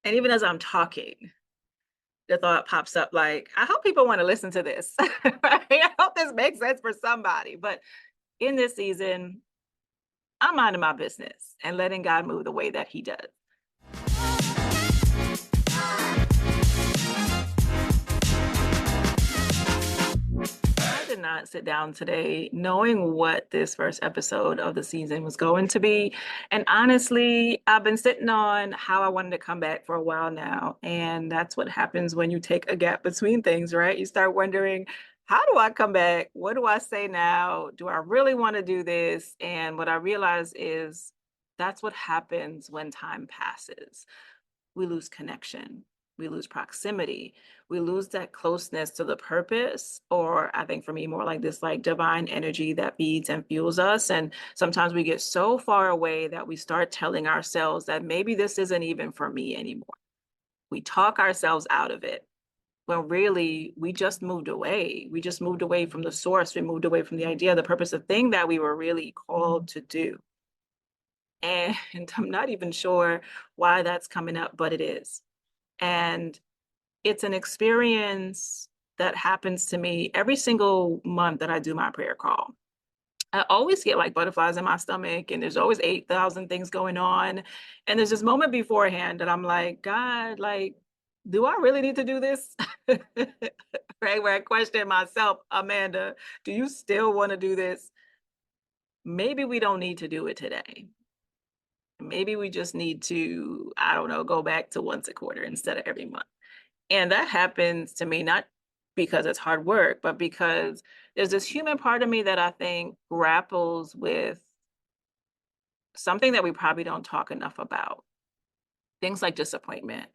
And even as I'm talking, the thought pops up like, I hope people want to listen to this. Right? I hope this makes sense for somebody. But in this season, I'm minding my business and letting God move the way that He does. I did not sit down today knowing what this first episode of the season was going to be. And honestly, I've been sitting on how I wanted to come back for a while now. And that's what happens when you take a gap between things, right? You start wondering, how do I come back? What do I say now? Do I really want to do this? And what I realize is that's what happens when time passes. We lose connection, we lose proximity, we lose that closeness to the purpose, or I think for me, more like this like divine energy that feeds and fuels us. And sometimes we get so far away that we start telling ourselves that maybe this isn't even for me anymore. We talk ourselves out of it. Well, really, we just moved away. We just moved away from the source. We moved away from the idea, the purpose, the thing that we were really called to do. And I'm not even sure why that's coming up, but it is. And it's an experience that happens to me every single month that I do my prayer call. I always get like butterflies in my stomach, and there's always 8,000 things going on. And there's this moment beforehand that I'm like, God, like, do I really need to do this? Right? Where I question myself, Amanda, do you still want to do this? Maybe we don't need to do it today. Maybe we just need to, I don't know, go back to once a quarter instead of every month. And that happens to me not because it's hard work, but because there's this human part of me that I think grapples with something that we probably don't talk enough about. Things like disappointment.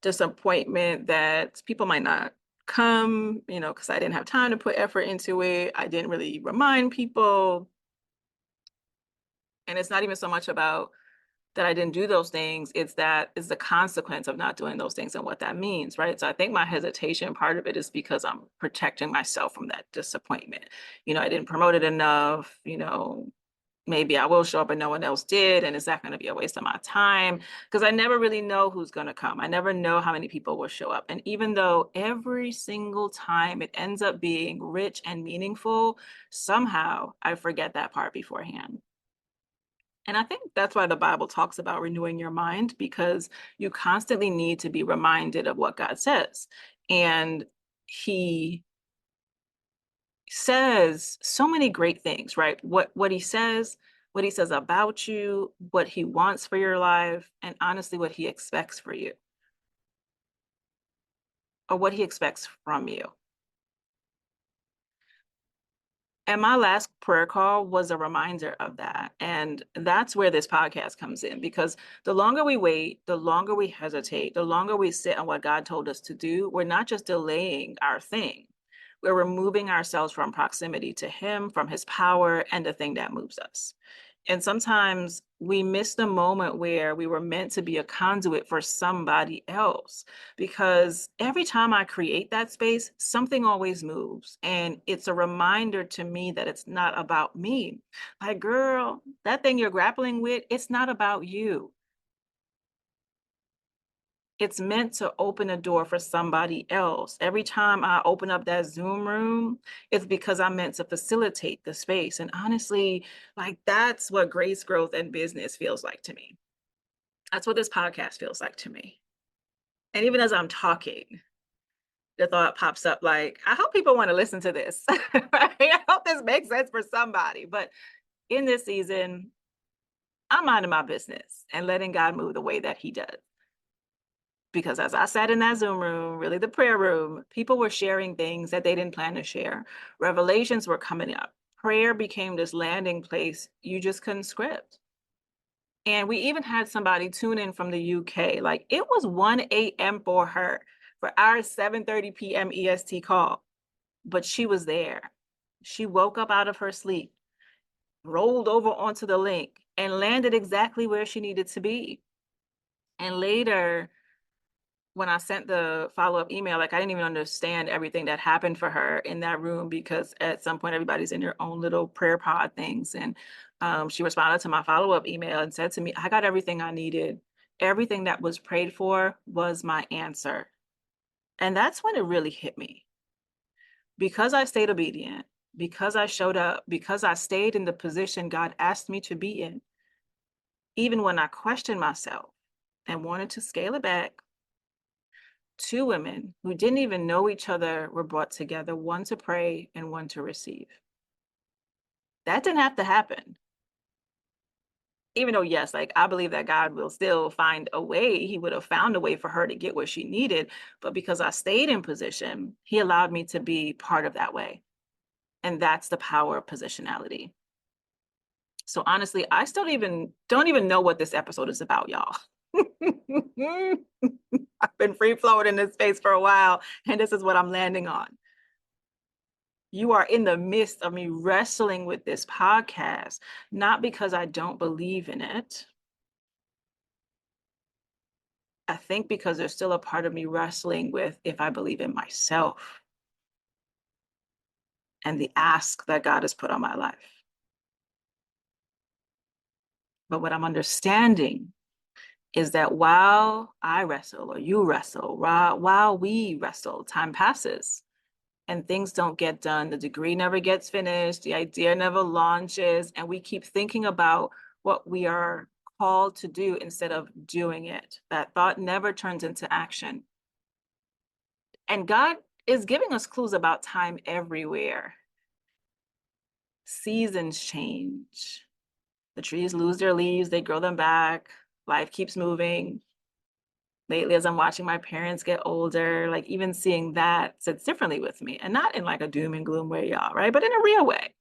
Disappointment that people might not come, because I didn't have time to put effort into it. I didn't really remind people. And it's not even so much about that I didn't do those things, it's that is the consequence of not doing those things and what that means, right? So I think my hesitation, part of it is because I'm protecting myself from that disappointment. I didn't promote it enough, maybe I will show up and no one else did. And is that going to be a waste of my time? Because I never really know who's going to come. I never know how many people will show up. And even though every single time it ends up being rich and meaningful, somehow I forget that part beforehand. And I think that's why the Bible talks about renewing your mind, because you constantly need to be reminded of what God says. And He says so many great things, right? What he says about you, what He wants for your life, and honestly, what He expects for you, or what He expects from you. And my last prayer call was a reminder of that. And that's where this podcast comes in, because the longer we wait, the longer we hesitate, the longer we sit on what God told us to do, we're not just delaying our thing, we're removing ourselves from proximity to Him, from His power, and the thing that moves us. And sometimes we miss the moment where we were meant to be a conduit for somebody else. Because every time I create that space, something always moves. And it's a reminder to me that it's not about me. Like, girl, that thing you're grappling with, it's not about you. It's meant to open a door for somebody else. Every time I open up that Zoom room, it's because I'm meant to facilitate the space. And honestly, like that's what grace, growth, and business feels like to me. That's what this podcast feels like to me. And even as I'm talking, the thought pops up like, I hope people want to listen to this. Right? I hope this makes sense for somebody. But in this season, I'm minding my business and letting God move the way that He does. Because as I sat in that Zoom room, really the prayer room, people were sharing things that they didn't plan to share. Revelations were coming up. Prayer became this landing place you just couldn't script. And we even had somebody tune in from the UK. Like it was 1 a.m. for her for our 7:30 p.m. EST call. But she was there. She woke up out of her sleep, rolled over onto the link, and landed exactly where she needed to be. And later, when I sent the follow-up email, like I didn't even understand everything that happened for her in that room, because at some point everybody's in their own little prayer pod things. And she responded to my follow-up email and said to me, I got everything I needed. everything that was prayed for was my answer. And that's when it really hit me. Because I stayed obedient, because I showed up, because I stayed in the position God asked me to be in, even when I questioned myself and wanted to scale it back, two women who didn't even know each other were brought together, one to pray and one to receive. That didn't have to happen. Even though, yes, like I believe that God will still find a way, He would have found a way for her to get what she needed. But because I stayed in position, He allowed me to be part of that way. And that's the power of positionality. So honestly, I still don't even know what this episode is about, y'all. I've been free floating in this space for a while, and this is what I'm landing on. You are in the midst of me wrestling with this podcast, not because I don't believe in it. I think because there's still a part of me wrestling with if I believe in myself and the ask that God has put on my life. But what I'm understanding is that while I wrestle or you wrestle, while we wrestle, time passes and things don't get done. The degree never gets finished. The idea never launches. And we keep thinking about what we are called to do instead of doing it. That thought never turns into action. And God is giving us clues about time everywhere. Seasons change. The trees lose their leaves, they grow them back. Life keeps moving. Lately, as I'm watching my parents get older, like even seeing that sits differently with me. And not in like a doom and gloom way, y'all, right? But in a real way.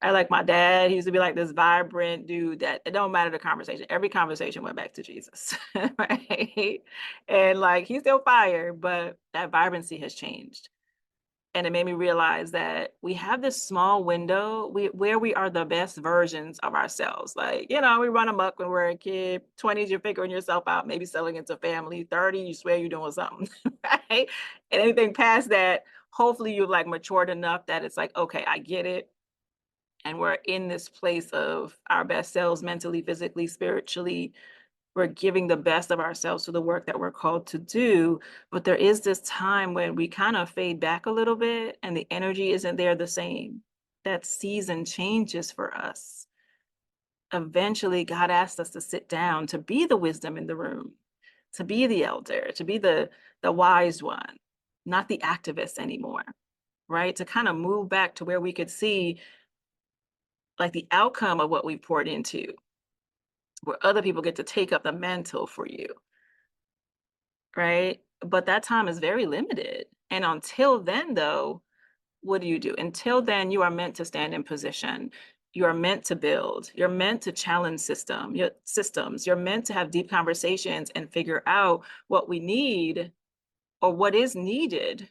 I like my dad, he used to be like this vibrant dude that it don't matter the conversation. Every conversation went back to Jesus, right? And like he's still fire, but that vibrancy has changed. And it made me realize that we have this small window where we are the best versions of ourselves. Like, you know, we run amok when we're a kid. 20s, you're figuring yourself out, maybe selling into family. 30, you swear you're doing something, right? And anything past that, hopefully you've like matured enough that it's like, okay, I get it. And we're in this place of our best selves mentally, physically, spiritually, we're giving the best of ourselves to the work that we're called to do. But there is this time when we kind of fade back a little bit and the energy isn't there the same. That season changes for us. Eventually, God asked us to sit down, to be the wisdom in the room, to be the elder, to be the wise one, not the activist anymore, right? To kind of move back to where we could see like the outcome of what we poured into, where other people get to take up the mantle for you, right? But that time is very limited. And until then, though, what do? Until then, you are meant to stand in position. You are meant to build. You're meant to challenge your systems. You're meant to have deep conversations and figure out what we need or what is needed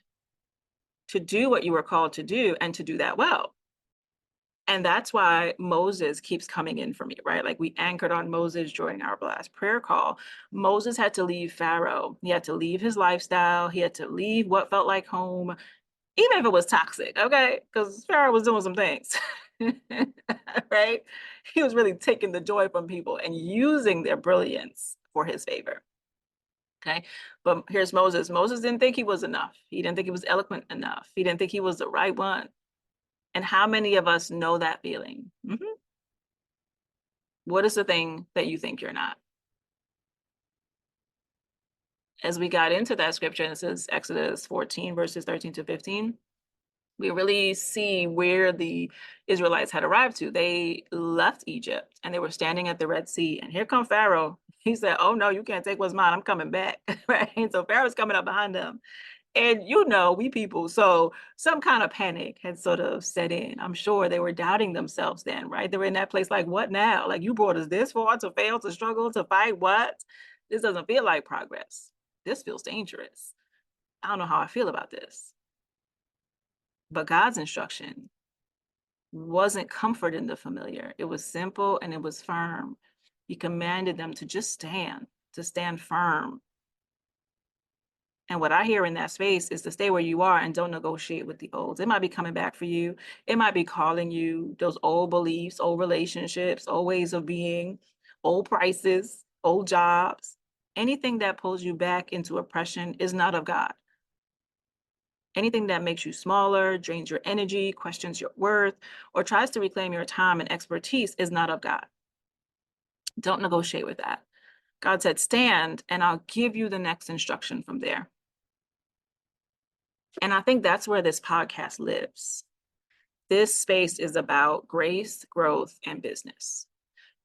to do what you were called to do and to do that well. And that's why Moses keeps coming in for me, right? Like we anchored on Moses during our last prayer call. Moses had to leave Pharaoh. He had to leave his lifestyle. He had to leave what felt like home, even if it was toxic, okay? Because Pharaoh was doing some things, right? He was really taking the joy from people and using their brilliance for his favor, okay? But here's Moses. Moses didn't think he was enough. He didn't think he was eloquent enough. He didn't think he was the right one. And how many of us know that feeling? What is the thing that you think you're not? As we got into that scripture, and it says Exodus 14, verses 13 to 15, we really see where the Israelites had arrived to. They left Egypt and they were standing at the Red Sea. And here come Pharaoh. He said, oh no, you can't take what's mine. I'm coming back. Right. And so Pharaoh's coming up behind them. And you know, we people, so some kind of panic had sort of set in. I'm sure they were doubting themselves then, right? They were in that place like, what now? Like, you brought us this far to fail, to struggle, to fight, what? This doesn't feel like progress. This feels dangerous. I don't know how I feel about this. But God's instruction wasn't comfort in the familiar. It was simple and it was firm. He commanded them to just stand, to stand firm. And what I hear in that space is to stay where you are and don't negotiate with the olds. It might be coming back for you. It might be calling you those old beliefs, old relationships, old ways of being, old prices, old jobs. Anything that pulls you back into oppression is not of God. Anything that makes you smaller, drains your energy, questions your worth, or tries to reclaim your time and expertise is not of God. Don't negotiate with that. God said, stand, and I'll give you the next instruction from there. And I think that's where this podcast lives. This space is about grace, growth, and business.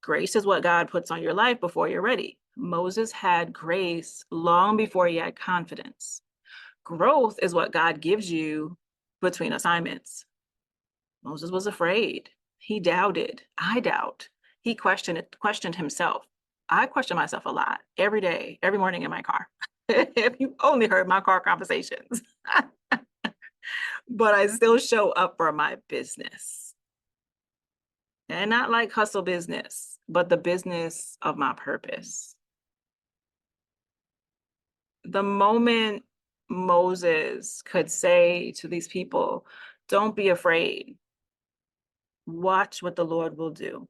Grace is what God puts on your life before you're ready. Moses had grace long before he had confidence. Growth is what God gives you between assignments. Moses was afraid. He doubted. I doubt. He questioned himself. I question myself a lot every day, every morning in my car. If you only heard my car conversations, but I still show up for my business. And not like hustle business, but the business of my purpose. The moment Moses could say to these people, don't be afraid, watch what the Lord will do.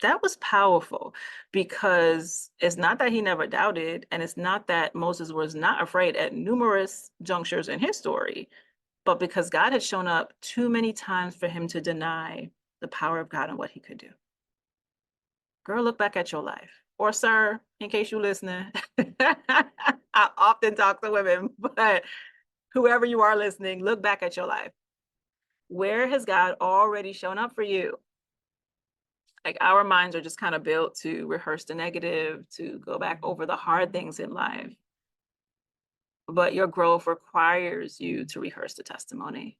That was powerful, because it's not that he never doubted, and it's not that Moses was not afraid at numerous junctures in his story, but because God had shown up too many times for him to deny the power of God and what he could do. Girl, look back at your life. Or sir, in case you're listening. I often talk to women, but whoever you are listening, look back at your life. Where has God already shown up for you? Like, our minds are just kind of built to rehearse the negative, to go back over the hard things in life. But your growth requires you to rehearse the testimony.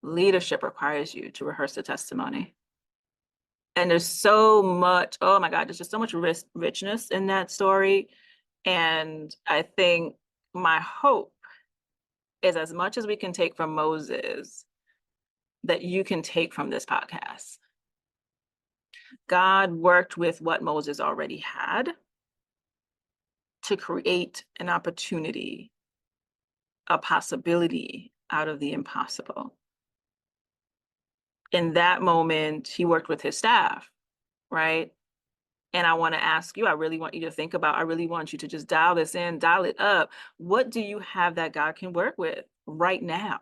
Leadership requires you to rehearse the testimony. And there's so much, oh my God, there's just so much richness in that story. And I think my hope is, as much as we can take from Moses, that you can take from this podcast. God worked with what Moses already had to create an opportunity, a possibility out of the impossible. In that moment, he worked with his staff, right? And I want to ask you, I really want you to think about, I really want you to just dial this in, dial it up. What do you have that God can work with right now?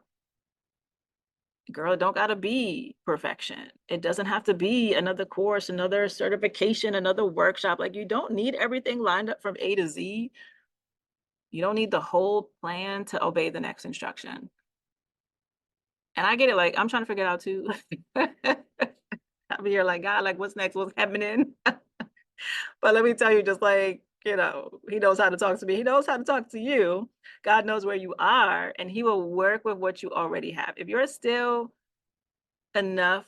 Girl, it don't gotta be perfection. It doesn't have to be another course, another certification, another workshop. Like, you don't need everything lined up from A to Z. You don't need the whole plan to obey the next instruction. And I get it, like, I'm trying to figure it out too. I'll be here like, God, like, what's next? What's happening? But let me tell you, just like, he knows how to talk to me. He knows how to talk to you. God knows where you are, and he will work with what you already have. If you're still enough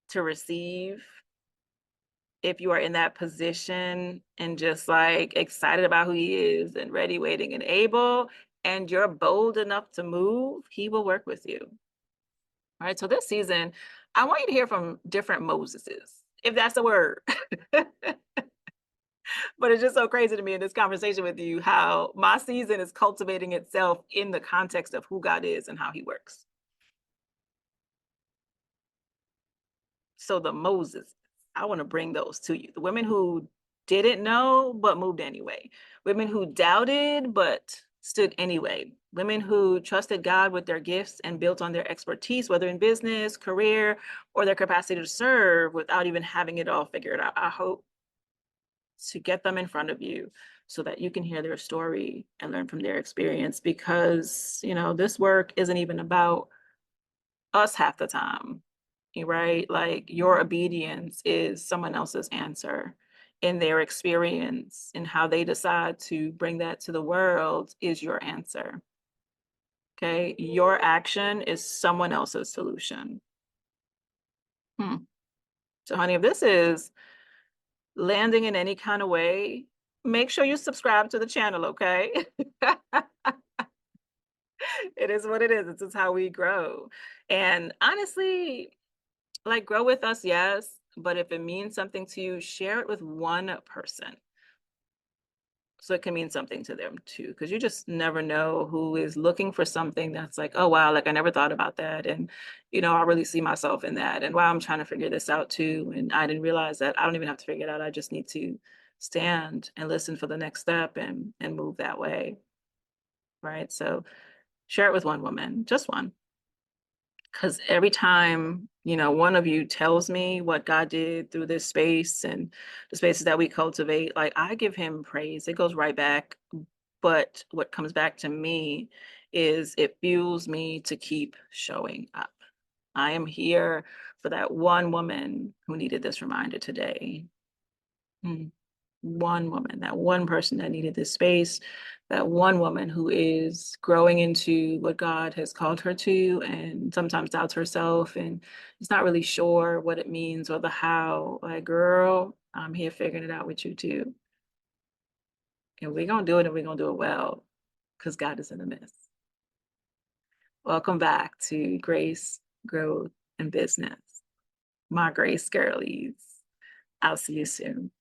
to receive, if you are in that position and just like excited about who he is and ready, waiting, and able, and you're bold enough to move, he will work with you. All right. So this season, I want you to hear from different Moseses, if that's a word. But it's just so crazy to me in this conversation with you how my season is cultivating itself in the context of who God is and how he works. So the Moses, I want to bring those to you. The women who didn't know, but moved anyway. Women who doubted, but stood anyway. Women who trusted God with their gifts and built on their expertise, whether in business, career, or their capacity to serve without even having it all figured out. I hope to get them in front of you so that you can hear their story and learn from their experience, because, this work isn't even about us half the time, right? Like, your obedience is someone else's answer, in their experience, and how they decide to bring that to the world is your answer. Okay, your action is someone else's solution. So honey, if this is landing in any kind of way, make sure you subscribe to the channel, okay? It is what it is. This is how we grow. And honestly, like, grow with us, yes, but if it means something to you, share it with one person so it can mean something to them too, because you just never know who is looking for something that's like, oh wow, like, I never thought about that, and I really see myself in that, and wow, I'm trying to figure this out too, and I didn't realize that I don't even have to figure it out. I just need to stand and listen for the next step and move that way. Right. So share it with one woman, just one. Because every time, one of you tells me what God did through this space and the spaces that we cultivate, like I give him praise. It goes right back. But what comes back to me is it fuels me to keep showing up. I am here for that one woman who needed this reminder today. Mm. One woman, that one person that needed this space, that one woman who is growing into what God has called her to and sometimes doubts herself and is not really sure what it means or the how. Like, girl, I'm here figuring it out with you too. And we're going to do it and we're going to do it well because God is in the midst. Welcome back to Grace, Growth, and Business. My Grace girlies. I'll see you soon.